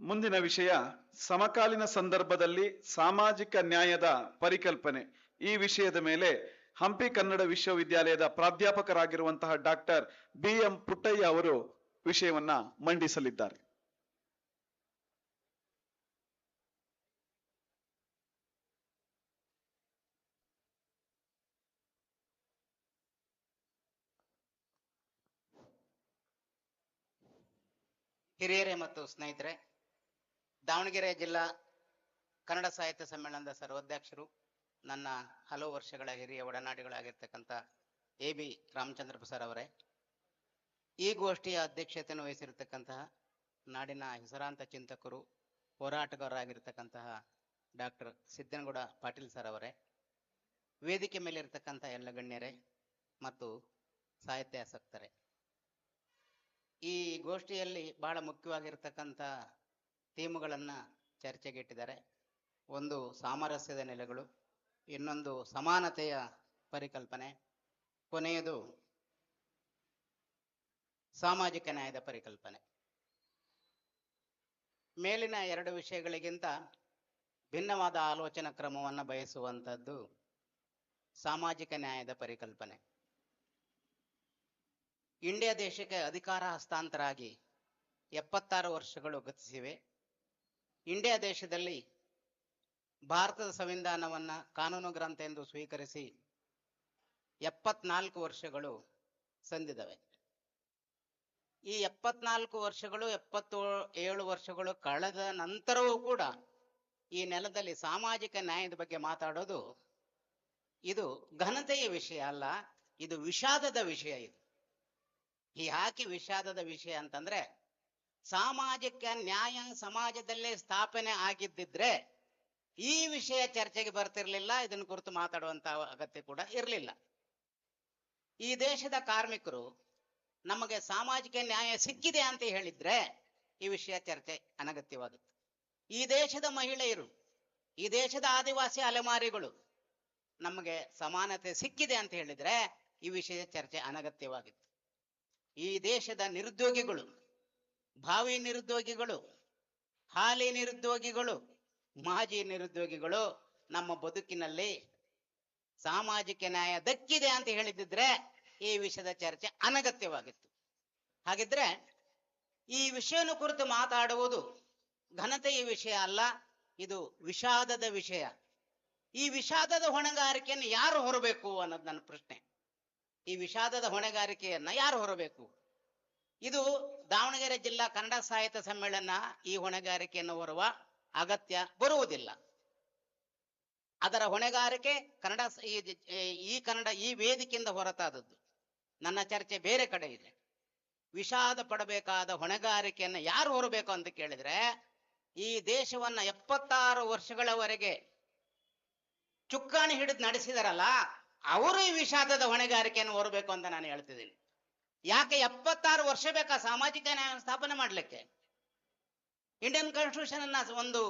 ಮುಂದಿನ ವಿಷಯ ಸಮಕಾಲೀನ ಸಂದರ್ಭದಲ್ಲಿ ಸಾಮಾಜಿಕ ನ್ಯಾಯದ ಪರಿಕಲ್ಪನೆ. ಈ ವಿಷಯದ ಮೇಲೆ ಹಂಪಿ ಕನ್ನಡ ವಿಶ್ವವಿದ್ಯಾಲಯದ ಪ್ರಾಧ್ಯಾಪಕರಾಗಿರುವಂತಹ ಡಾಕ್ಟರ್ BM ಪುಟ್ಟಯ್ಯ ಅವರು ವಿಷಯವನ್ನ ಮಂಡಿಸಲಿದ್ದಾರೆ. ಹಿರಿಯರೇ ಮತ್ತು ಸ್ನೇಹಿತರೆ, ದಾವಣಗೆರೆ ಜಿಲ್ಲಾ ಕನ್ನಡ ಸಾಹಿತ್ಯ ಸಮ್ಮೇಳನದ ಸರ್ವಾಧ್ಯಕ್ಷರು, ನನ್ನ ಹಲವು ವರ್ಷಗಳ ಹಿರಿಯ ಒಡನಾಡಿಗಳಾಗಿರ್ತಕ್ಕಂಥ AB ರಾಮಚಂದ್ರ ಪ್ರಸಾದ್ ಅವರೇ, ಈ ಗೋಷ್ಠಿಯ ಅಧ್ಯಕ್ಷತೆಯನ್ನು ವಹಿಸಿರ್ತಕ್ಕಂತಹ ನಾಡಿನ ಹೆಸರಾಂತ ಚಿಂತಕರು, ಹೋರಾಟಗಾರರಾಗಿರ್ತಕ್ಕಂತಹ ಡಾಕ್ಟರ್ ಸಿದ್ದನಗೌಡ ಪಾಟೀಲ್ ಸರ್ ಅವರೇ, ವೇದಿಕೆ ಮೇಲೆ ಇರತಕ್ಕಂಥ ಎಲ್ಲ ಗಣ್ಯರೇ ಮತ್ತು ಸಾಹಿತ್ಯಾಸಕ್ತರೇ, ಈ ಗೋಷ್ಠಿಯಲ್ಲಿ ಬಹಳ ಮುಖ್ಯವಾಗಿರ್ತಕ್ಕಂಥ ಥೀಮ್ಗಳನ್ನು ಚರ್ಚೆಗೆ ಇಟ್ಟಿದ್ದಾರೆ. ಒಂದು ಸಾಮರಸ್ಯದ ನೆಲೆಗಳು, ಇನ್ನೊಂದು ಸಮಾನತೆಯ ಪರಿಕಲ್ಪನೆ, ಕೊನೆಯದು ಸಾಮಾಜಿಕ ನ್ಯಾಯದ ಪರಿಕಲ್ಪನೆ. ಮೇಲಿನ ಎರಡು ವಿಷಯಗಳಿಗಿಂತ ಭಿನ್ನವಾದ ಆಲೋಚನಾ ಕ್ರಮವನ್ನು ಬಯಸುವಂಥದ್ದು ಸಾಮಾಜಿಕ ನ್ಯಾಯದ ಪರಿಕಲ್ಪನೆ. ಇಂಡಿಯಾ ದೇಶಕ್ಕೆ ಅಧಿಕಾರ ಹಸ್ತಾಂತರ ಆಗಿ 76 ವರ್ಷಗಳು ಗತಿಸಿವೆ. ಇಂಡಿಯಾ ದೇಶದಲ್ಲಿ ಭಾರತದ ಸಂವಿಧಾನವನ್ನು ಕಾನೂನು ಗ್ರಂಥ ಎಂದು ಸ್ವೀಕರಿಸಿ 74 ವರ್ಷಗಳು ಸಂದಿದವೆ. ಈ 74 ವರ್ಷಗಳು 77 ವರ್ಷಗಳು ಕಳೆದ ನಂತರವೂ ಕೂಡ ಈ ನೆಲದಲ್ಲಿ ಸಾಮಾಜಿಕ ನ್ಯಾಯದ ಬಗ್ಗೆ ಮಾತಾಡೋದು ಇದು ಘನತೆಯ ವಿಷಯ ಅಲ್ಲ, ಇದು ವಿಷಾದದ ವಿಷಯ. ಇದು ಯಾಕೆ ವಿಷಾದದ ವಿಷಯ ಅಂತಂದ್ರೆ, ಸಾಮಾಜಿಕ ನ್ಯಾಯ ಸಮಾಜದಲ್ಲೇ ಸ್ಥಾಪನೆ ಆಗಿದ್ದಿದ್ರೆ ಈ ವಿಷಯ ಚರ್ಚೆಗೆ ಬರ್ತಿರ್ಲಿಲ್ಲ, ಇದನ್ನು ಕುರಿತು ಮಾತಾಡುವಂತ ಅಗತ್ಯ ಕೂಡ ಇರಲಿಲ್ಲ. ಈ ದೇಶದ ಕಾರ್ಮಿಕರು ನಮಗೆ ಸಾಮಾಜಿಕ ನ್ಯಾಯ ಸಿಕ್ಕಿದೆ ಅಂತ ಹೇಳಿದ್ರೆ ಈ ವಿಷಯ ಚರ್ಚೆ ಅನಗತ್ಯವಾಗುತ್ತೆ. ಈ ದೇಶದ ಮಹಿಳೆಯರು, ಈ ದೇಶದ ಆದಿವಾಸಿ ಅಲೆಮಾರಿಗಳು ನಮಗೆ ಸಮಾನತೆ ಸಿಕ್ಕಿದೆ ಅಂತ ಹೇಳಿದ್ರೆ ಈ ವಿಷಯ ಚರ್ಚೆ ಅನಗತ್ಯವಾಗಿತ್ತು. ಈ ದೇಶದ ನಿರುದ್ಯೋಗಿಗಳು, ಭಾವಿ ನಿರುದ್ಯೋಗಿಗಳು, ಹಾಲಿ ನಿರುದ್ಯೋಗಿಗಳು, ಮಾಜಿ ನಿರುದ್ಯೋಗಿಗಳು ನಮ್ಮ ಬದುಕಿನಲ್ಲಿ ಸಾಮಾಜಿಕ ನ್ಯಾಯ ದಕ್ಕಿದೆ ಅಂತ ಹೇಳಿದ್ರೆ ಈ ವಿಷಯದ ಚರ್ಚೆ ಅನಗತ್ಯವಾಗಿತ್ತು. ಹಾಗಿದ್ರೆ ಈ ವಿಷಯನ ಕುರಿತು ಮಾತಾಡುವುದು ಘನತೆಯ ವಿಷಯ ಅಲ್ಲ, ಇದು ವಿಷಾದದ ವಿಷಯ. ಈ ವಿಷಾದದ ಹೊಣೆಗಾರಿಕೆಯನ್ನು ಯಾರು ಹೊರಬೇಕು ಅನ್ನೋದು ನನ್ನ ಪ್ರಶ್ನೆ. ಈ ವಿಷಾದದ ಹೊಣೆಗಾರಿಕೆಯನ್ನ ಯಾರು ಹೊರಬೇಕು? ಇದು ದಾವಣಗೆರೆ ಜಿಲ್ಲಾ ಕನ್ನಡ ಸಾಹಿತ್ಯ ಸಮ್ಮೇಳನ ಈ ಹೊಣೆಗಾರಿಕೆಯನ್ನು ಹೊರುವ ಅಗತ್ಯ ಬರುವುದಿಲ್ಲ. ಅದರ ಹೊಣೆಗಾರಿಕೆ ಈ ವೇದಿಕೆಯಿಂದ ಹೊರತಾದದ್ದು. ನನ್ನ ಚರ್ಚೆ ಬೇರೆ ಕಡೆ ಇದೆ. ವಿಷಾದ ಪಡಬೇಕಾದ ಹೊಣೆಗಾರಿಕೆಯನ್ನು ಯಾರು ಹೊರಬೇಕು ಅಂತ ಕೇಳಿದ್ರೆ, ಈ ದೇಶವನ್ನ 76 ವರ್ಷಗಳವರೆಗೆ ಚುಕ್ಕಾಣಿ ಹಿಡಿದು ನಡೆಸಿದಾರಲ್ಲ ಅವರು ಈ ವಿಷಾದದ ಹೊಣೆಗಾರಿಕೆಯನ್ನು ಹೊರಬೇಕು ಅಂತ ನಾನು ಹೇಳ್ತಿದ್ದೀನಿ. ಯಾಕೆ 76 ವರ್ಷ ಬೇಕಾ ಸಾಮಾಜಿಕ ನ್ಯಾಯ ಸ್ಥಾಪನೆ ಮಾಡ್ಲಿಕ್ಕೆ? ಇಂಡಿಯನ್ ಕಾನ್ಸ್ಟಿಟ್ಯೂಷನ್ ಅನ್ನ ಒಂದು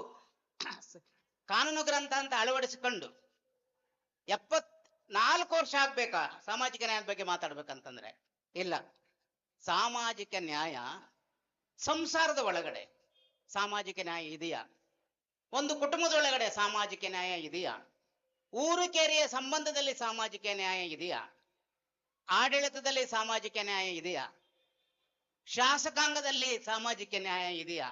ಕಾನೂನು ಗ್ರಂಥ ಅಂತ ಅಳವಡಿಸಿಕೊಂಡು 74 ವರ್ಷ ಆಗ್ಬೇಕಾ ಸಾಮಾಜಿಕ ನ್ಯಾಯದ ಬಗ್ಗೆ ಮಾತಾಡ್ಬೇಕಂತಂದ್ರೆ? ಇಲ್ಲ. ಸಾಮಾಜಿಕ ನ್ಯಾಯ ಸಂಸಾರದ ಒಳಗಡೆ ಸಾಮಾಜಿಕ ನ್ಯಾಯ ಇದೆಯಾ? ಒಂದು ಕುಟುಂಬದೊಳಗಡೆ ಸಾಮಾಜಿಕ ನ್ಯಾಯ ಇದೆಯಾ? ಊರು ಕೇರಿಯ ಸಂಬಂಧದಲ್ಲಿ ಸಾಮಾಜಿಕ ನ್ಯಾಯ ಇದೆಯಾ? ಆಡಳಿತದಲ್ಲಿ ಸಾಮಾಜಿಕ ನ್ಯಾಯ ಇದೆಯಾ? ಶಾಸಕಾಂಗದಲ್ಲಿ ಸಾಮಾಜಿಕ ನ್ಯಾಯ ಇದೆಯಾ?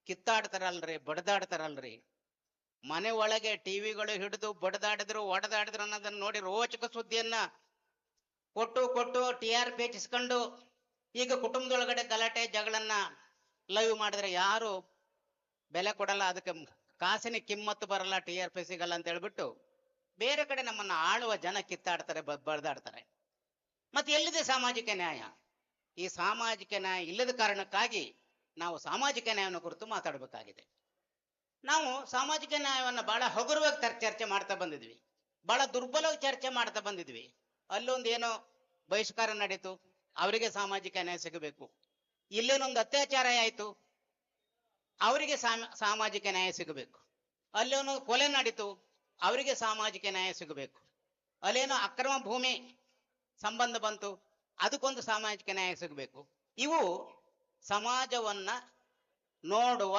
ಕಿತ್ತಾಡ್ತಾರಲ್ರಿ, ಬಡದಾಡ್ತಾರಲ್ರಿ, ಮನೆ ಒಳಗೆ ಟಿವಿಗಳು ಹಿಡಿದು ಬಡದಾಡಿದ್ರು ಒಡೆದಾಡಿದ್ರು ಅನ್ನೋದನ್ನ ನೋಡಿ ರೋಚಕ ಸುದ್ದಿಯನ್ನ ಕೊಟ್ಟು TRP ಹೆಚ್ಚಿಸ್ಕೊಂಡು ಈಗ ಕುಟುಂಬದೊಳಗಡೆ ಗಲಾಟೆ ಜಗಳನ್ನ ಲೈವ್ ಮಾಡಿದ್ರೆ ಯಾರು ಬೆಲೆ ಕೊಡಲ್ಲ, ಅದಕ್ಕೆ ಕಾಸಿನ ಕಿಮ್ಮತ್ತು ಬರಲ್ಲ, TRP ಸಿಗಲ್ಲ ಅಂತ ಹೇಳ್ಬಿಟ್ಟು ಬೇರೆ ಕಡೆ ನಮ್ಮನ್ನ ಆಳುವ ಜನ ಕಿತ್ತಾಡ್ತಾರೆ, ಬಡ್ದಾಡ್ತಾರೆ. ಮತ್ತೆ ಎಲ್ಲಿದೆ ಸಾಮಾಜಿಕ ನ್ಯಾಯ? ಈ ಸಾಮಾಜಿಕ ನ್ಯಾಯ ಇಲ್ಲದ ಕಾರಣಕ್ಕಾಗಿ ನಾವು ಸಾಮಾಜಿಕ ನ್ಯಾಯವನ್ನು ಕುರಿತು ಮಾತಾಡಬೇಕಾಗಿದೆ. ನಾವು ಸಾಮಾಜಿಕ ನ್ಯಾಯವನ್ನು ಬಹಳ ಹಗುರವಾಗಿ ಚರ್ಚೆ ಮಾಡ್ತಾ ಬಂದಿದ್ವಿ, ಬಹಳ ದುರ್ಬಲವಾಗಿ ಚರ್ಚೆ ಮಾಡ್ತಾ ಬಂದಿದ್ವಿ. ಅಲ್ಲೊಂದು ಏನೋ ಬಹಿಷ್ಕಾರ ನಡೀತು, ಅವರಿಗೆ ಸಾಮಾಜಿಕ ನ್ಯಾಯ ಸಿಗಬೇಕು. ಇಲ್ಲೇನೊಂದು ಅತ್ಯಾಚಾರ ಆಯ್ತು, ಅವರಿಗೆ ಸಾಮಾಜಿಕ ನ್ಯಾಯ ಸಿಗಬೇಕು. ಅಲ್ಲೇನೋ ಕೊಲೆ ನಡೀತು, ಅವರಿಗೆ ಸಾಮಾಜಿಕ ನ್ಯಾಯ ಸಿಗಬೇಕು. ಅಲ್ಲೇನೋ ಅಕ್ರಮ ಭೂಮಿ ಸಂಬಂಧ ಬಂತು, ಅದಕ್ಕೊಂದು ಸಾಮಾಜಿಕ ನ್ಯಾಯ ಸಿಗಬೇಕು. ಇವು ಸಮಾಜವನ್ನ ನೋಡುವ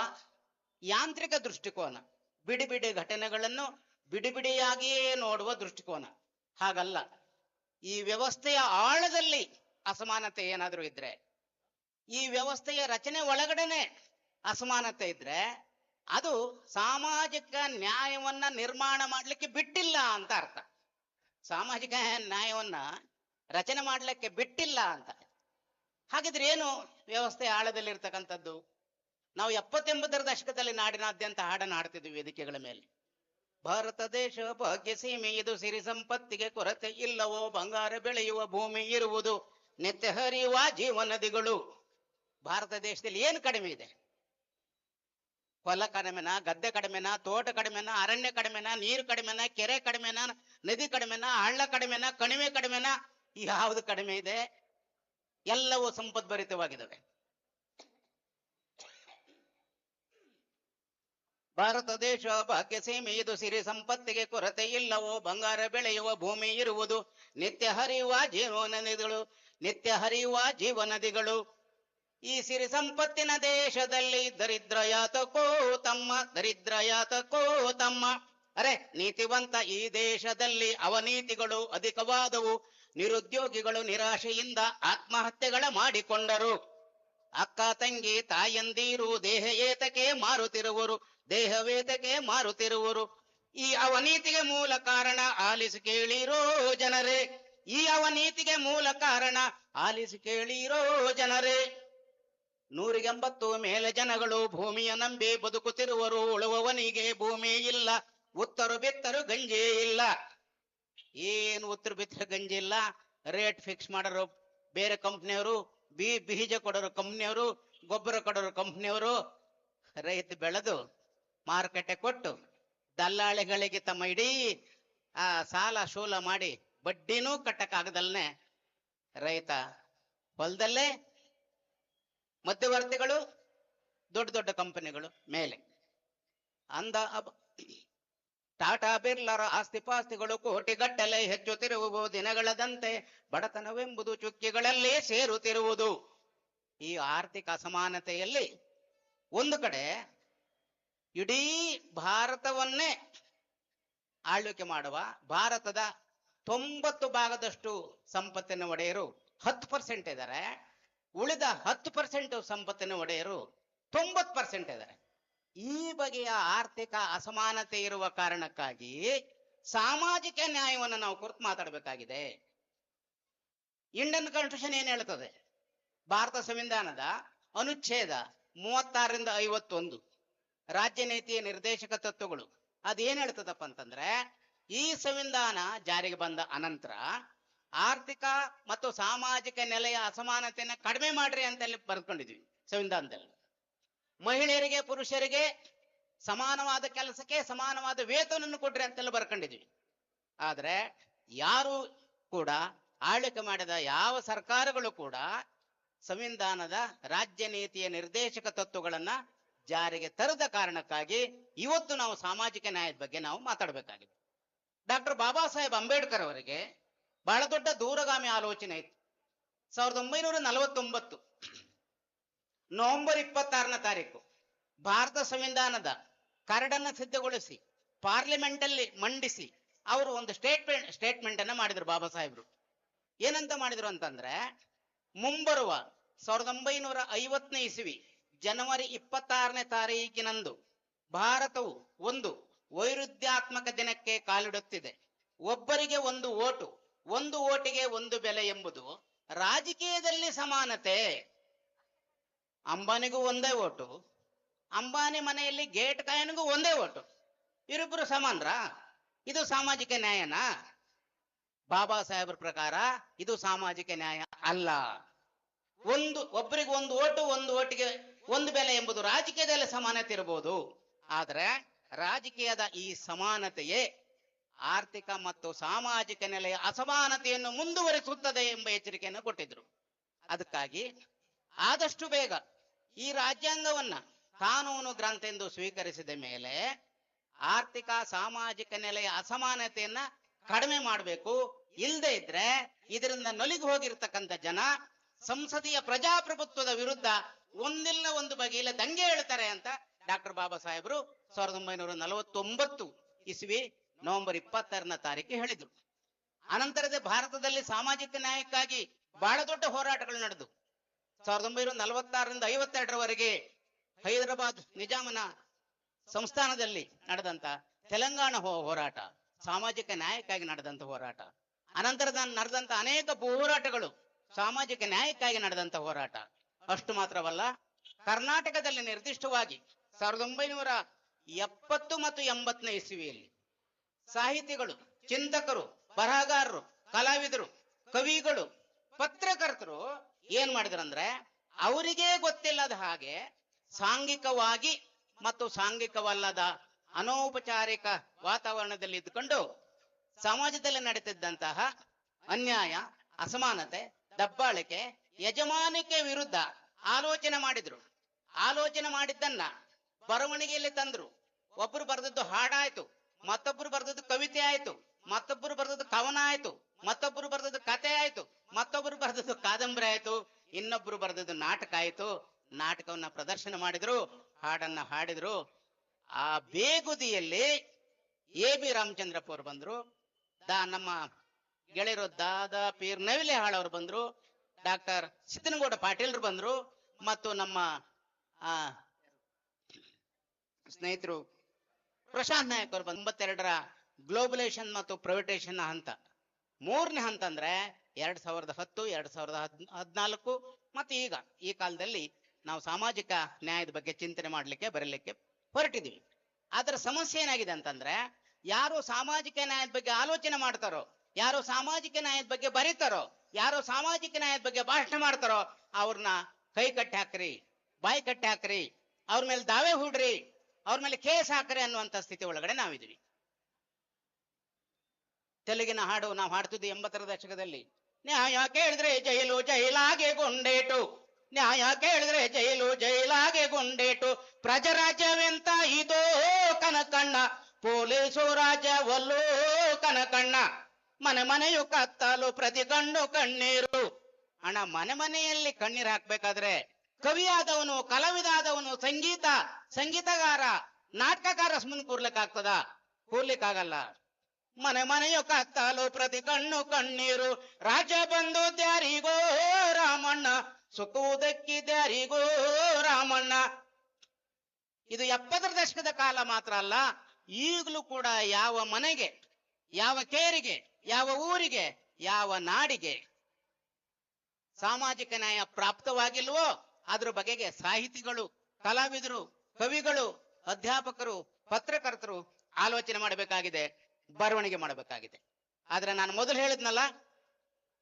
ಯಾಂತ್ರಿಕ ದೃಷ್ಟಿಕೋನ, ಬಿಡಿ ಬಿಡಿ ಘಟನೆಗಳನ್ನು ಬಿಡಿ ಬಿಡಿಯಾಗಿಯೇ ನೋಡುವ ದೃಷ್ಟಿಕೋನ. ಹಾಗಲ್ಲ, ಈ ವ್ಯವಸ್ಥೆಯ ಆಳದಲ್ಲಿ ಅಸಮಾನತೆ ಏನಾದರೂ ಇದ್ರೆ, ಈ ವ್ಯವಸ್ಥೆಯ ರಚನೆ ಒಳಗಡೆನೆ ಅಸಮಾನತೆ ಇದ್ರೆ, ಅದು ಸಾಮಾಜಿಕ ನ್ಯಾಯವನ್ನ ನಿರ್ಮಾಣ ಮಾಡ್ಲಿಕ್ಕೆ ಬಿಟ್ಟಿಲ್ಲ ಅಂತ ಅರ್ಥ. ಸಾಮಾಜಿಕ ನ್ಯಾಯವನ್ನ ರಚನೆ ಮಾಡ್ಲಿಕ್ಕೆ ಬಿಟ್ಟಿಲ್ಲ ಅಂತ. ಹಾಗಿದ್ರೆ ಏನು ವ್ಯವಸ್ಥೆ ಆಳದಲ್ಲಿ ಇರ್ತಕ್ಕಂಥದ್ದು? ನಾವು 70-80ರ ದಶಕದಲ್ಲಿ ನಾಡಿನಾದ್ಯಂತ ಹಾಡನ್ನು ಹಾಡ್ತಿದ್ವಿ ವೇದಿಕೆಗಳ ಮೇಲೆ. ಭಾರತ ದೇಶ ಭಾಗ್ಯ ಸೀಮೆ, ಇದು ಸಿರಿ ಸಂಪತ್ತಿಗೆ ಕೊರತೆ ಇಲ್ಲವೋ, ಬಂಗಾರ ಬೆಳೆಯುವ ಭೂಮಿ ಇರುವುದು, ನಿತ್ಯ ಹರಿಯುವ ಜೀವ ನದಿಗಳು. ಭಾರತ ದೇಶದಲ್ಲಿ ಏನು ಕಡಿಮೆ ಇದೆ? ಹೊಲ ಕಡಿಮೆನಾ, ಗದ್ದೆ ಕಡಿಮೆನಾ, ತೋಟ ಕಡಿಮೆನಾ, ಅರಣ್ಯ ಕಡಿಮೆನಾ, ನೀರು ಕಡಿಮೆನಾ, ಕೆರೆ ಕಡಿಮೆನಾ, ನದಿ ಕಡಿಮೆನಾ, ಹಳ್ಳ ಕಡಿಮೆನಾ, ಕಣಿವೆ ಕಡಿಮೆನಾ? ಯಾವುದು ಕಡಿಮೆ ಇದೆ? ಎಲ್ಲವೂ ಸಂಪದ್ಭರಿತವಾಗಿದ್ದಾವೆ. ಭಾರತ ದೇಶ ಭಾಗ್ಯ ಸೀಮೆ, ಇದು ಸಿರಿ ಸಂಪತ್ತಿಗೆ ಕೊರತೆ ಇಲ್ಲವೋ, ಬಂಗಾರ ಬೆಳೆಯುವ ಭೂಮಿ ಇರುವುದು, ನಿತ್ಯ ಹರಿಯುವ ಜೀವ ನದಿಗಳು, ನಿತ್ಯ ಹರಿಯುವ ಜೀವ ನದಿಗಳು. ಈ ಸಿರಿ ಸಂಪತ್ತಿನ ದೇಶದಲ್ಲಿ ದರಿದ್ರ ಯಾತಕೋ ತಮ್ಮ, ದರಿದ್ರ ಯಾತಕೋ ತಮ್ಮ. ಅರೆ ನೀತಿವಂತ ಈ ದೇಶದಲ್ಲಿ ಅವನೀತಿಗಳು ಅಧಿಕವಾದವು, ನಿರುದ್ಯೋಗಿಗಳು ನಿರಾಶೆಯಿಂದ ಆತ್ಮಹತ್ಯೆಗಳ ಮಾಡಿಕೊಂಡರು. ಅಕ್ಕ ತಂಗಿ ತಾಯಂದೀರು ದೇಹ ಏತಕ್ಕೆ ಮಾರುತ್ತಿರುವರು, ದೇಹವೇತಕ್ಕೆ ಮಾರುತ್ತಿರುವರು. ಈ ಅವನೀತಿಗೆ ಮೂಲ ಕಾರಣ ಆಲಿಸಿ ಕೇಳಿರೋ ಜನರೇ, ಈ ಅವನೀತಿಗೆ ಮೂಲ ಕಾರಣ ಆಲಿಸಿ ಕೇಳಿರೋ ಜನರೇ. 180 ಮೇಲೆ ಜನಗಳು ಭೂಮಿಯ ನಂಬಿ ಬದುಕುತ್ತಿರುವರು, ಉಳುವವನಿಗೆ ಭೂಮಿ ಇಲ್ಲ, ಉತ್ತರು ಬಿತ್ತರು ಗಂಜಿ ಇಲ್ಲ. ಏನು ಉತ್ತರ ಬಿತ್ತರು ಗಂಜಿ ಇಲ್ಲ? ರೇಟ್ ಫಿಕ್ಸ್ ಮಾಡೋರು ಬೇರೆ ಕಂಪ್ನಿಯವರು, ಬೀಜ ಕೊಡೋರು ಕಂಪ್ನಿಯವರು, ಗೊಬ್ಬರ ಕೊಡೋರು ಕಂಪ್ನಿಯವರು. ರೈತ ಬೆಳೆದು ಮಾರುಕಟ್ಟೆ ಕೊಟ್ಟು ದಲ್ಲಾಳಿಗಳಿಗೆ ತಮ್ಮ ಇಡೀ ಸಾಲ ಶೂಲ ಮಾಡಿ ಬಡ್ಡಿನೂ ಕಟ್ಟಕ್ಕಾಗದಲ್ನೆ ರೈತ ಹೊಲದಲ್ಲೇ ಮಧ್ಯವರ್ತಿಗಳು, ದೊಡ್ಡ ದೊಡ್ಡ ಕಂಪನಿಗಳು ಮೇಲೆ. ಟಾಟಾ ಬಿರ್ಲಾರ ಆಸ್ತಿಪಾಸ್ತಿಗಳು ಕೋಟಿಗಟ್ಟಲೆ ಹೆಚ್ಚುತ್ತಿರುವುದು, ದಿನಗಳದಂತೆ ಬಡತನವೆಂಬುದು ಚುಕ್ಕಿಗಳಲ್ಲಿ ಸೇರುತ್ತಿರುವುದು. ಈ ಆರ್ಥಿಕ ಅಸಮಾನತೆಯಲ್ಲಿ ಒಂದು ಕಡೆ ಇಡೀ ಭಾರತವನ್ನೇ ಆಳ್ವಿಕೆ ಮಾಡುವ, ಭಾರತದ 90 ಭಾಗದಷ್ಟು ಸಂಪತ್ತಿನ ಒಡೆಯರು 10% ಇದ್ದಾರೆ. ಉಳಿದ 10% ಸಂಪತ್ತಿನ ಒಡೆಯರು 90% ಇದ್ದಾರೆ. ಈ ಬಗೆಯ ಆರ್ಥಿಕ ಅಸಮಾನತೆ ಇರುವ ಕಾರಣಕ್ಕಾಗಿ ಸಾಮಾಜಿಕ ನ್ಯಾಯವನ್ನು ನಾವು ಕುರಿತು ಮಾತಾಡಬೇಕಾಗಿದೆ. ಇಂಡಿಯನ್ ಕಾನ್ಸ್ಟಿಟ್ಯೂಷನ್ ಏನ್ ಹೇಳ್ತದೆ? ಭಾರತ ಸಂವಿಧಾನದ ಅನುಚ್ಛೇದ 36ರಿಂದ 51 ರಾಜ್ಯ ನೀತಿಯ ನಿರ್ದೇಶಕ ತತ್ವಗಳು ಅದೇನ್ ಹೇಳ್ತದಪ್ಪ ಅಂತಂದ್ರೆ, ಈ ಸಂವಿಧಾನ ಜಾರಿಗೆ ಬಂದ ಅನಂತರ ಆರ್ಥಿಕ ಮತ್ತು ಸಾಮಾಜಿಕ ನೆಲೆಯ ಅಸಮಾನತೆಯನ್ನು ಕಡಿಮೆ ಮಾಡ್ರಿ ಅಂತ ಬರ್ಕೊಂಡಿದ್ವಿ ಸಂವಿಧಾನದಲ್ಲಿ. ಮಹಿಳೆಯರಿಗೆ ಪುರುಷರಿಗೆ ಸಮಾನವಾದ ಕೆಲಸಕ್ಕೆ ಸಮಾನವಾದ ವೇತನವನ್ನು ಕೊಡ್ರಿ ಅಂತೆಲ್ಲ ಬರ್ಕೊಂಡಿದ್ವಿ. ಆದ್ರೆ ಯಾರು ಕೂಡ ಆಳ್ವಿಕೆ ಮಾಡಿದ ಯಾವ ಸರ್ಕಾರಗಳು ಕೂಡ ಸಂವಿಧಾನದ ರಾಜ್ಯ ನೀತಿಯ ನಿರ್ದೇಶಕ ತತ್ವಗಳನ್ನ ಜಾರಿಗೆ ತರದ ಕಾರಣಕ್ಕಾಗಿ ಇವತ್ತು ನಾವು ಸಾಮಾಜಿಕ ನ್ಯಾಯದ ಬಗ್ಗೆ ನಾವು ಮಾತಾಡಬೇಕಾಗಿದೆ. ಡಾಕ್ಟರ್ ಬಾಬಾ ಸಾಹೇಬ್ ಅಂಬೇಡ್ಕರ್ ಅವರಿಗೆ ಬಹಳ ದೊಡ್ಡ ದೂರಗಾಮಿ ಆಲೋಚನೆ ಇತ್ತು. 1949 ನವೆಂಬರ್ 26ನೇ ತಾರೀಕು ಭಾರತ ಸಂವಿಧಾನದ ಕರಡನ್ನು ಸಿದ್ಧಗೊಳಿಸಿ ಪಾರ್ಲಿಮೆಂಟ್ ಅಲ್ಲಿ ಮಂಡಿಸಿ ಅವರು ಒಂದು ಸ್ಟೇಟ್ಮೆಂಟ್ ಅನ್ನ ಮಾಡಿದ್ರು ಬಾಬಾ ಸಾಹೇಬ್ರು. ಏನಂತ ಮಾಡಿದ್ರು ಅಂತಂದ್ರೆ, ಮುಂಬರುವ 1950ನೇ ಇಸವಿ ಜನವರಿ 26ನೇ ತಾರೀಕಿನಂದು ಭಾರತವು ಒಂದು ವೈರುಧ್ಯಾತ್ಮಕ ದಿನಕ್ಕೆ ಕಾಲಿಡುತ್ತಿದೆ. ಒಬ್ಬರಿಗೆ ಒಂದು ಓಟು, ಒಂದು ಓಟಿಗೆ ಒಂದು ಬೆಲೆ ಎಂಬುದು ರಾಜಕೀಯದಲ್ಲಿ ಸಮಾನತೆ. ಅಂಬಾನಿಗೂ ಒಂದೇ ಓಟು, ಅಂಬಾನಿ ಮನೆಯಲ್ಲಿ ಗೇಟ್ ಕಾಯನಿಗೂ ಒಂದೇ ಓಟು, ಇವರಿಬ್ಬರು ಸಮಾನರ? ಇದು ಸಾಮಾಜಿಕ ನ್ಯಾಯನಾ? ಬಾಬಾ ಸಾಹೇಬ್ರ ಪ್ರಕಾರ ಇದು ಸಾಮಾಜಿಕ ನ್ಯಾಯ ಅಲ್ಲ. ಒಬ್ಬರಿಗೆ ಒಂದು ಓಟು, ಒಂದು ಓಟಿಗೆ ಒಂದು ಬೆಲೆ ಎಂಬುದು ರಾಜಕೀಯದಲ್ಲಿ ಸಮಾನತೆ ಇರಬಹುದು, ಆದ್ರೆ ರಾಜಕೀಯದ ಈ ಸಮಾನತೆಯೇ ಆರ್ಥಿಕ ಮತ್ತು ಸಾಮಾಜಿಕ ನೆಲೆಯ ಅಸಮಾನತೆಯನ್ನು ಮುಂದುವರಿಸುತ್ತದೆ ಎಂಬ ಎಚ್ಚರಿಕೆಯನ್ನು ಕೊಟ್ಟಿದ್ರು. ಅದಕ್ಕಾಗಿ ಆದಷ್ಟು ಬೇಗ ಈ ರಾಜ್ಯಾಂಗವನ್ನ ಕಾನೂನು ಗ್ರಂಥ ಎಂದು ಸ್ವೀಕರಿಸಿದ ಮೇಲೆ ಆರ್ಥಿಕ ಸಾಮಾಜಿಕ ನೆಲೆಯ ಅಸಮಾನತೆಯನ್ನ ಕಡಿಮೆ ಮಾಡಬೇಕು. ಇಲ್ಲದೆ ಇದ್ರೆ ಇದರಿಂದ ನಲಿದು ಹೋಗಿರ್ತಕ್ಕಂಥ ಜನ ಸಂಸದೀಯ ಪ್ರಜಾಪ್ರಭುತ್ವದ ವಿರುದ್ಧ ಒಂದಿಲ್ಲ ಒಂದು ಬಗೆಯಲ್ಲಿ ದಂಗೆ ಹೇಳ್ತಾರೆ ಅಂತ ಡಾಕ್ಟರ್ ಬಾಬಾ ಸಾಹೇಬರು 1949 ಇಸ್ವಿ ನವೆಂಬರ್ 26ನೇ ತಾರೀಕು ಹೇಳಿದ್ರು. ಅನಂತರದ ಭಾರತದಲ್ಲಿ ಸಾಮಾಜಿಕ ನ್ಯಾಯಕ್ಕಾಗಿ ಬಹಳ ದೊಡ್ಡ ಹೋರಾಟಗಳು ನಡೆದು 1946ರಿಂದ 52ರವರೆಗೆ ಹೈದರಾಬಾದ್ ನಿಜಾಮನ ಸಂಸ್ಥಾನದಲ್ಲಿ ನಡೆದಂತ ತೆಲಂಗಾಣ ಹೋರಾಟ ಸಾಮಾಜಿಕ ನ್ಯಾಯಕ್ಕಾಗಿ ನಡೆದಂತ ಹೋರಾಟ. ಅನಂತರದ ನಡೆದಂತ ಅನೇಕ ಹೋರಾಟಗಳು ಸಾಮಾಜಿಕ ನ್ಯಾಯಕ್ಕಾಗಿ ನಡೆದಂತ ಹೋರಾಟ. ಅಷ್ಟು ಮಾತ್ರವಲ್ಲ, ಕರ್ನಾಟಕದಲ್ಲಿ ನಿರ್ದಿಷ್ಟವಾಗಿ 1970 ಮತ್ತು 80ನೇ ಇಸ್ವಿಯಲ್ಲಿ ಸಾಹಿತಿಗಳು, ಚಿಂತಕರು, ಬರಹಗಾರರು, ಕಲಾವಿದರು, ಕವಿಗಳು, ಪತ್ರಕರ್ತರು ಏನ್ ಮಾಡಿದ್ರಂದ್ರೆ ಅವರಿಗೇ ಗೊತ್ತಿಲ್ಲದ ಹಾಗೆ ಸಾಂಘಿಕವಾಗಿ ಮತ್ತು ಸಾಂಘಿಕವಲ್ಲದ ಅನೌಪಚಾರಿಕ ವಾತಾವರಣದಲ್ಲಿ ಇದ್ದುಕೊಂಡು ಸಮಾಜದಲ್ಲಿ ನಡೀತಿದ್ದಂತಹ ಅನ್ಯಾಯ, ಅಸಮಾನತೆ, ದಬ್ಬಾಳಿಕೆ, ಯಜಮಾನಿಕೆ ವಿರುದ್ಧ ಆಲೋಚನೆ ಮಾಡಿದ್ರು. ಆಲೋಚನೆ ಮಾಡಿದ್ದನ್ನ ಬರವಣಿಗೆಯಲ್ಲಿ ತಂದ್ರು. ಒಬ್ರು ಬರೆದದ್ದು ಹಾಡಾಯ್ತು, ಮತ್ತೊಬ್ರು ಬರೆದದ್ದು ಕವಿತೆ ಆಯ್ತು, ಮತ್ತೊಬ್ರು ಬರೆದದ್ದು ಕವನ ಆಯ್ತು, ಮತ್ತೊಬ್ರು ಬರೆದದ್ದು ಕತೆ ಆಯ್ತು, ಮತ್ತೊಬ್ರು ಬರೆದದ್ದು ಕಾದಂಬರಿ ಆಯ್ತು, ಇನ್ನೊಬ್ರು ಬರೆದದ್ದು ನಾಟಕ ಆಯ್ತು. ನಾಟಕವನ್ನ ಪ್ರದರ್ಶನ ಮಾಡಿದ್ರು, ಹಾಡನ್ನ ಹಾಡಿದ್ರು. ಆ ಬೇಗುದಿಯಲ್ಲಿ A.B. ರಾಮಚಂದ್ರಪ್ಪ ಅವರು ಬಂದ್ರು, ನಮ್ಮ ಗೆಳೆಯರು ದಾದಾ ಪೀರ್ ನವಿಲೆ ಹಾಳವ್ರು ಬಂದ್ರು, ಡಾಕ್ಟರ್ ಸಿದ್ದನಗೌಡ ಪಾಟೀಲ್ರು ಬಂದ್ರು, ಮತ್ತು ನಮ್ಮ ಸ್ನೇಹಿತರು ಪ್ರಶಾಂತ್ ನಾಯಕ್ ಅವರು ಬಂದು 92ರ ಗ್ಲೋಬಲೈಸೇಷನ್ ಮತ್ತು ಪ್ರೈವೇಟೈಸೇಷನ್ ಹಂತ, 3ನೇ ಹಂತ ಅಂದ್ರೆ 2010, 2014 ಮತ್ತು ಈಗ ಈ ಕಾಲದಲ್ಲಿ ನಾವು ಸಾಮಾಜಿಕ ನ್ಯಾಯದ ಬಗ್ಗೆ ಚಿಂತನೆ ಮಾಡ್ಲಿಕ್ಕೆ ಬರಲಿಕ್ಕೆ ಹೊರಟಿದೀವಿ. ಅದರ ಸಮಸ್ಯೆ ಏನಾಗಿದೆ ಅಂತಂದ್ರೆ, ಯಾರು ಸಾಮಾಜಿಕ ನ್ಯಾಯದ ಬಗ್ಗೆ ಆಲೋಚನೆ ಮಾಡ್ತಾರೋ, ಯಾರು ಸಾಮಾಜಿಕ ನ್ಯಾಯದ ಬಗ್ಗೆ ಬರೀತಾರೋ, ಯಾರು ಸಾಮಾಜಿಕ ನ್ಯಾಯದ ಬಗ್ಗೆ ಭಾಷಣ ಮಾಡ್ತಾರೋ ಅವ್ರನ್ನ ಕೈ ಕಟ್ಟಿ ಹಾಕ್ರಿ, ಬಾಯಿ ಕಟ್ಟಿ ಹಾಕ್ರಿ, ಅವ್ರ ಮೇಲೆ ದಾವೆ ಹೂಡ್ರಿ, ಅವ್ರ ಮೇಲೆ ಕೇಸ್ ಹಾಕ್ರಿ ಅನ್ನುವಂತ ಸ್ಥಿತಿ ಒಳಗಡೆ ನಾವಿದ್ವಿ. ತೆಲುಗಿನ ಹಾಡು ನಾವು ಹಾಡ್ತಿದ್ವಿ 80ರ ದಶಕದಲ್ಲಿ. ನ್ಯಾಯ ಕೇಳಿದ್ರೆ ಜೈಲು ಜೈಲಾಗೆ ಗುಂಡೇಟು, ನ್ಯಾಯ ಕೇಳಿದ್ರೆ ಜೈಲು ಜೈಲಾಗೆ ಗುಂಡೇಟು, ಪ್ರಜರಾಜ್ಯವೆಂತ ಇದೋ ಕನಕಣ್ಣ, ಪೊಲೀಸು ರಾಜ್ಯವಲ್ಲೋ ಕನಕಣ್ಣ, ಮನೆ ಮನೆಯು ಕತ್ತಲು ಪ್ರತಿ ಕಣ್ಣು ಕಣ್ಣೀರು. ಅಣ್ಣ, ಮನೆ ಮನೆಯಲ್ಲಿ ಕಣ್ಣೀರು ಹಾಕ್ಬೇಕಾದ್ರೆ ಕವಿಯಾದವನು, ಕಲಾವಿದಾದವನು, ಸಂಗೀತಗಾರ, ನಾಟಕಕಾರ ಮುಂದೆ ಕೂರ್ಲಿಕ್ಕಾಗ್ತದ? ಕೂರ್ಲಿಕ್ಕಾಗಲ್ಲ. ಮನೆ ಮನೆಯು ಕತ್ತಲು ಪ್ರತಿ ಕಣ್ಣು ಕಣ್ಣೀರು, ರಾಜ್ಯ ಬಂದು ದ್ಯಾರಿಗೋ ರಾಮಣ್ಣ, ಸುಖುವುದಕ್ಕಿದ್ಯಾರಿಗೋ ರಾಮಣ್ಣ. ಇದು 70ರ ದಶಕದ ಕಾಲ ಮಾತ್ರ ಅಲ್ಲ, ಈಗಲೂ ಕೂಡ ಯಾವ ಮನೆಗೆ, ಯಾವ ಕೇರಿಗೆ, ಯಾವ ಊರಿಗೆ, ಯಾವ ನಾಡಿಗೆ ಸಾಮಾಜಿಕ ನ್ಯಾಯ ಪ್ರಾಪ್ತವಾಗಿಲ್ವೋ ಅದ್ರ ಬಗೆಗೆ ಸಾಹಿತಿಗಳು, ಕಲಾವಿದರು, ಕವಿಗಳು, ಅಧ್ಯಾಪಕರು, ಪತ್ರಕರ್ತರು ಆಲೋಚನೆ ಮಾಡಬೇಕಾಗಿದೆ, ಬರವಣಿಗೆ ಮಾಡಬೇಕಾಗಿದೆ. ಆದ್ರೆ ನಾನು ಮೊದಲು ಹೇಳಿದ್ನಲ್ಲ,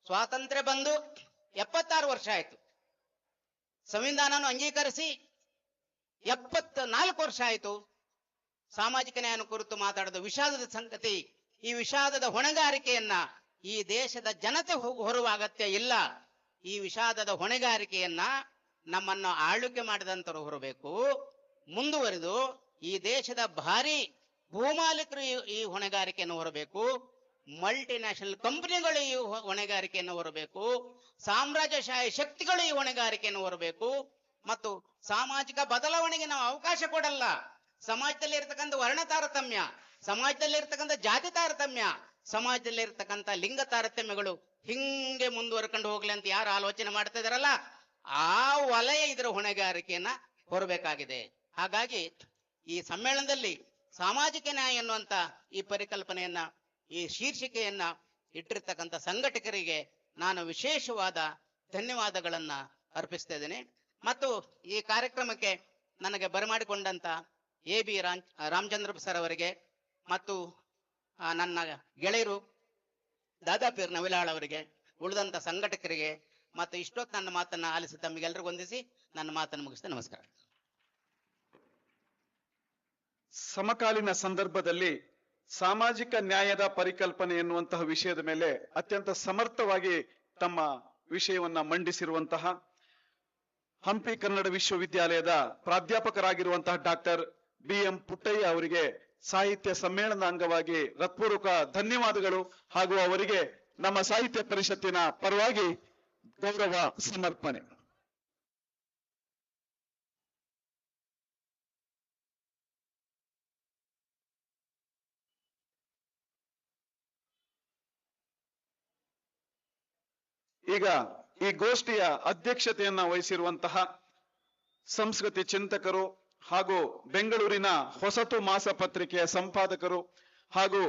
ಸ್ವಾತಂತ್ರ್ಯ ಬಂದು 76 ವರ್ಷ ಆಯ್ತು, ಸಂವಿಧಾನವನ್ನು ಅಂಗೀಕರಿಸಿ 74 ವರ್ಷ ಆಯ್ತು. ಸಾಮಾಜಿಕ ನ್ಯಾಯ ಕುರಿತು ಮಾತಾಡೋದು ವಿಷಾದದ ಸಂಗತಿ. ಈ ವಿಷಾದದ ಹೊಣೆಗಾರಿಕೆಯನ್ನ ಈ ದೇಶದ ಜನತೆ ಹೊರುವ ಅಗತ್ಯ ಇಲ್ಲ. ಈ ವಿಷಾದದ ಹೊಣೆಗಾರಿಕೆಯನ್ನ ನಮ್ಮನ್ನು ಆಳ್ವಿಕೆ ಮಾಡಿದಂತರು ಹೊರಬೇಕು. ಮುಂದುವರೆದು ಈ ದೇಶದ ಭಾರಿ ಭೂಮಾಲೀಕರು ಈ ಹೊಣೆಗಾರಿಕೆಯನ್ನು ಹೊರಬೇಕು, ಮಲ್ಟಿ ನ್ಯಾಷನಲ್ ಕಂಪನಿಗಳು ಈ ಹೊಣೆಗಾರಿಕೆಯನ್ನು ಹೊರಬೇಕು, ಸಾಮ್ರಾಜ್ಯಶಾಹಿ ಶಕ್ತಿಗಳು ಈ ಹೊಣೆಗಾರಿಕೆಯನ್ನು ಹೊರಬೇಕು. ಮತ್ತು ಸಾಮಾಜಿಕ ಬದಲಾವಣೆಗೆ ನಾವು ಅವಕಾಶ ಕೊಡಲ್ಲ. ಸಮಾಜದಲ್ಲಿ ಇರ್ತಕ್ಕಂಥ ವರ್ಣ ತಾರತಮ್ಯ, ಸಮಾಜದಲ್ಲಿ ಇರ್ತಕ್ಕಂಥ ಜಾತಿ ತಾರತಮ್ಯ, ಸಮಾಜದಲ್ಲಿ ಇರ್ತಕ್ಕಂಥ ಲಿಂಗ ತಾರತಮ್ಯಗಳು ಹಿಂಗೆ ಮುಂದುವರ್ಕೊಂಡು ಹೋಗ್ಲಿ ಅಂತ ಯಾರು ಆಲೋಚನೆ ಮಾಡ್ತಾ ಇದಾರಲ್ಲ, ಆ ವಲಯ ಇದರ ಹೊಣೆಗಾರಿಕೆಯನ್ನ ಹೊರಬೇಕಾಗಿದೆ. ಹಾಗಾಗಿ ಈ ಸಮ್ಮೇಳನದಲ್ಲಿ ಸಾಮಾಜಿಕ ನ್ಯಾಯ ಎನ್ನುವಂತ ಈ ಪರಿಕಲ್ಪನೆಯನ್ನ, ಈ ಶೀರ್ಷಿಕೆಯನ್ನ ಇಟ್ಟಿರ್ತಕ್ಕಂಥ ಸಂಘಟಕರಿಗೆ ನಾನು ವಿಶೇಷವಾದ ಧನ್ಯವಾದಗಳನ್ನ ಅರ್ಪಿಸ್ತಾ ಇದ್ದೇನೆ. ಮತ್ತು ಈ ಕಾರ್ಯಕ್ರಮಕ್ಕೆ ನನಗೆ ಬರಮಾಡಿಕೊಂಡಂತ A.B. ರಾಮಚಂದ್ರಪ್ಪ ಸರ್ ಅವರಿಗೆ ಮತ್ತು ನನ್ನ ಗೆಳೆಯರು ದಾದಾ ಪೀರ್ ನವಿಲಾಳ್ ಅವರಿಗೆ, ಉಳಿದಂತ ಸಂಘಟಕರಿಗೆ ಮತ್ತು ಇಷ್ಟೊತ್ತು ನನ್ನ ಮಾತನ್ನ ಆಲಿಸಿ ತಮ್ಮಿಗೆಲ್ಲರಿಗೂ ವಂದಿಸಿ ನನ್ನ ಮಾತನ್ನು ಮುಗಿಸ್ತೇನೆ. ನಮಸ್ಕಾರ. ಸಮಕಾಲೀನ ಸಂದರ್ಭದಲ್ಲಿ ಸಾಮಾಜಿಕ ನ್ಯಾಯದ ಪರಿಕಲ್ಪನೆ ಎನ್ನುವಂತಹ ವಿಷಯದ ಮೇಲೆ ಅತ್ಯಂತ ಸಮರ್ಥವಾಗಿ ತಮ್ಮ ವಿಷಯವನ್ನ ಮಂಡಿಸಿರುವಂತಹ ಹಂಪಿ ಕನ್ನಡ ವಿಶ್ವವಿದ್ಯಾಲಯದ ಪ್ರಾಧ್ಯಾಪಕರಾಗಿರುವಂತಹ ಡಾಕ್ಟರ್ B.M. ಪುಟ್ಟಯ್ಯ ಅವರಿಗೆ ಸಾಹಿತ್ಯ ಸಮ್ಮೇಳನದ ಅಂಗವಾಗಿ ಹೃತ್ಪೂರ್ವಕ ಧನ್ಯವಾದಗಳು ಹಾಗೂ ಅವರಿಗೆ ನಮ್ಮ ಸಾಹಿತ್ಯ ಪರಿಷತ್ತಿನ ಪರವಾಗಿ ಗೌರವ ಸಮರ್ಪಣೆ. ಈಗ ಈ ಗೋಷ್ಠಿಯ ಅಧ್ಯಕ್ಷತೆಯನ್ನ ವಹಿಸಿರುವಂತಹ ಸಂಸ್ಕೃತಿ ಚಿಂತಕರು ಹಾಗೂ ಬೆಂಗಳೂರಿನ ಹೊಸತು ಮಾಸ ಪತ್ರಿಕೆಯ ಸಂಪಾದಕರು ಹಾಗೂ